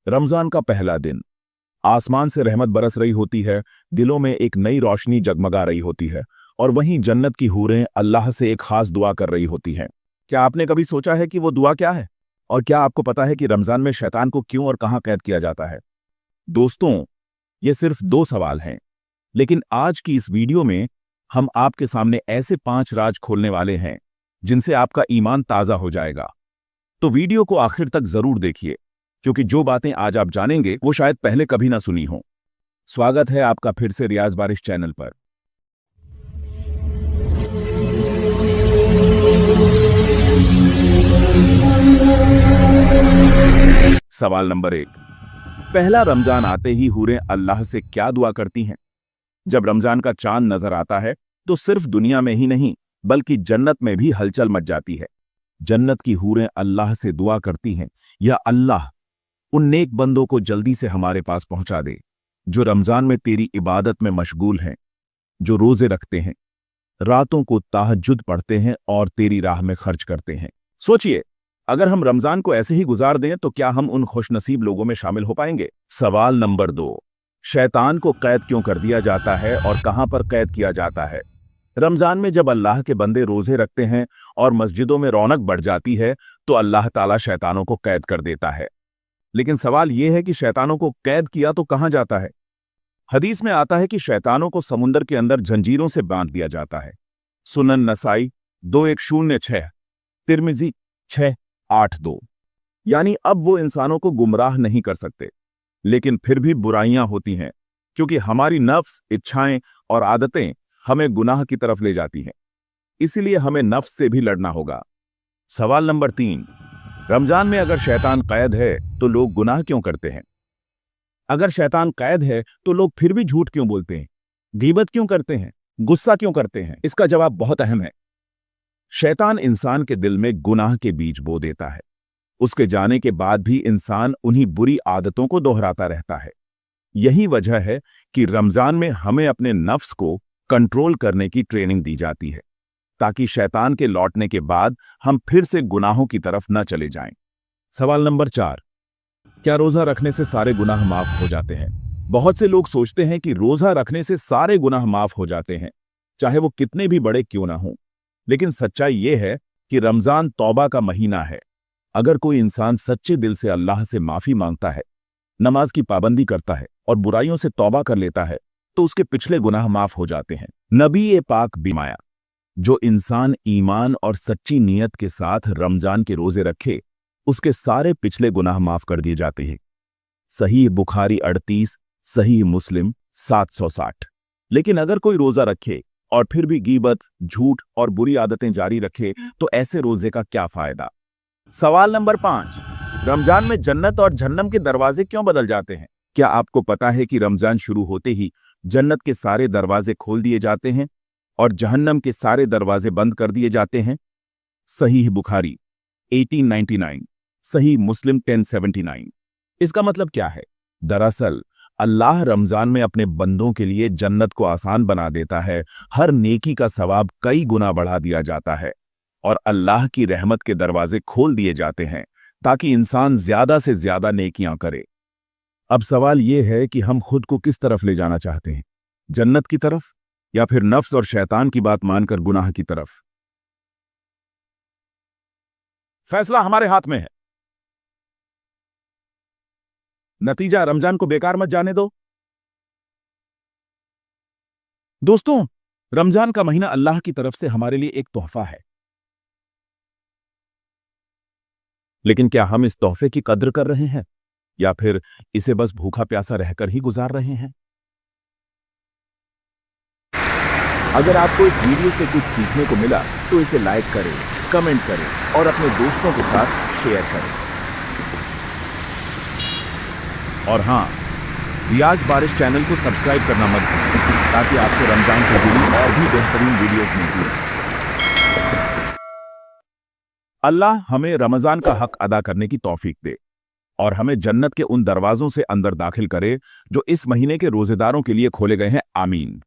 रमजान का पहला दिन। आसमान से रहमत बरस रही होती है, दिलों में एक नई रोशनी जगमगा रही होती है, और वहीं जन्नत की हूरें अल्लाह से एक खास दुआ कर रही होती हैं। क्या आपने कभी सोचा है कि वो दुआ क्या है? और क्या आपको पता है कि रमजान में शैतान को क्यों और कहां कैद किया जाता है? दोस्तों, ये सिर्फ 2 सवाल हैं, लेकिन आज की इस वीडियो में हम आपके सामने ऐसे 5 राज खोलने वाले हैं जिनसे आपका ईमान ताजा हो जाएगा। तो वीडियो को आखिर तक जरूर देखिए, क्योंकि जो बातें आज आप जानेंगे वो शायद पहले कभी ना सुनी हो। स्वागत है आपका फिर से रियाज बारिश चैनल पर। सवाल नंबर 1। पहला रमजान आते ही हूरें अल्लाह से क्या दुआ करती हैं? जब रमजान का चांद नजर आता है तो सिर्फ दुनिया में ही नहीं बल्कि जन्नत में भी हलचल मच जाती है। जन्नत की हूरें अल्लाह से दुआ करती हैं, या अल्लाह उन नेक बंदों को जल्दी से हमारे पास पहुंचा दे जो रमजान में तेरी इबादत में मशगूल हैं, जो रोजे रखते हैं, रातों को तहज्जुद पढ़ते हैं और तेरी राह में खर्च करते हैं। सोचिए, अगर हम रमजान को ऐसे ही गुजार दें तो क्या हम उन खुशनसीब लोगों में शामिल हो पाएंगे? सवाल नंबर 2। शैतान को कैद क्यों कर दिया जाता है और कहां पर कैद किया जाता है? रमजान में जब अल्लाह के बंदे रोजे रखते हैं और मस्जिदों में रौनक बढ़ जाती है तो अल्लाह ताला शैतानों को कैद कर देता है। लेकिन सवाल यह है कि शैतानों को कैद किया तो कहां जाता है? हदीस में आता है कि शैतानों को समुंदर के अंदर जंजीरों से बांध दिया जाता है। सुनन नसाई 2106, तिर्मिजी 682। यानी अब वो इंसानों को गुमराह नहीं कर सकते, लेकिन फिर भी बुराइयां होती हैं, क्योंकि हमारी नफ्स, इच्छाएं और आदतें हमें गुनाह की तरफ ले जाती हैं। इसीलिए हमें नफ्स से भी लड़ना होगा। सवाल नंबर 3। रमजान में अगर शैतान कैद है तो लोग गुनाह क्यों करते हैं? अगर शैतान कैद है तो लोग फिर भी झूठ क्यों बोलते हैं, गीबत क्यों करते हैं, गुस्सा क्यों करते हैं? इसका जवाब बहुत अहम है। शैतान इंसान के दिल में गुनाह के बीज बो देता है। उसके जाने के बाद भी इंसान उन्हीं बुरी आदतों को दोहराता रहता है। यही वजह है कि रमजान में हमें अपने नफ्स को कंट्रोल करने की ट्रेनिंग दी जाती है, ताकि शैतान के लौटने के बाद हम फिर से गुनाहों की तरफ न चले जाएं। सवाल नंबर 4। क्या रोजा रखने से सारे गुनाह माफ हो जाते हैं? बहुत से लोग सोचते हैं कि रोजा रखने से सारे गुनाह माफ हो जाते हैं, चाहे वो कितने भी बड़े क्यों ना हों। लेकिन सच्चाई ये है कि रमजान तौबा का महीना है। अगर कोई इंसान सच्चे दिल से अल्लाह से माफी मांगता है, नमाज की पाबंदी करता है और बुराइयों से तौबा कर लेता है तो उसके पिछले गुनाह माफ हो जाते हैं। नबी पाक बिमाया, जो इंसान ईमान और सच्ची नियत के साथ रमजान के रोजे रखे उसके सारे पिछले गुनाह माफ कर दिए जाते हैं। सही बुखारी 38, सही मुस्लिम 760। लेकिन अगर कोई रोजा रखे और फिर भी गीबत, झूठ और बुरी आदतें जारी रखे तो ऐसे रोजे का क्या फायदा? सवाल नंबर 5। रमजान में जन्नत और जहन्नम के दरवाजे क्यों बदल जाते हैं? क्या आपको पता है कि रमजान शुरू होते ही जन्नत के सारे दरवाजे खोल दिए जाते हैं और जहन्नम के सारे दरवाजे बंद कर दिए जाते हैं? सही बुखारी 1899, सही मुस्लिम 1079। इसका मतलब क्या है? दरअसल अल्लाह रमजान में अपने बंदों के लिए जन्नत को आसान बना देता है। हर नेकी का सवाब कई गुना बढ़ा दिया जाता है और अल्लाह की रहमत के दरवाजे खोल दिए जाते हैं ताकि इंसान ज्यादा से ज्यादा नेकियां करे। अब सवाल यह है कि हम खुद को किस तरफ ले जाना चाहते हैं, जन्नत की तरफ या फिर नफ्स और शैतान की बात मानकर गुनाह की तरफ? फैसला हमारे हाथ में है। नतीजा रमजान को बेकार मत जाने दो। दोस्तों, रमजान का महीना अल्लाह की तरफ से हमारे लिए एक तोहफा है, लेकिन क्या हम इस तोहफे की कद्र कर रहे हैं या फिर इसे बस भूखा प्यासा रहकर ही गुजार रहे हैं? अगर आपको इस वीडियो से कुछ सीखने को मिला तो इसे लाइक करें, कमेंट करें और अपने दोस्तों के साथ शेयर करें। और हां, रियाज बारिश चैनल को सब्सक्राइब करना मत भूलें ताकि आपको रमजान से जुड़ी और भी बेहतरीन वीडियोस मिलती रहें। अल्लाह हमें रमजान का हक अदा करने की तौफीक दे और हमें जन्नत के उन दरवाजों से अंदर दाखिल करे जो इस महीने के रोजेदारों के लिए खोले गए हैं। आमीन।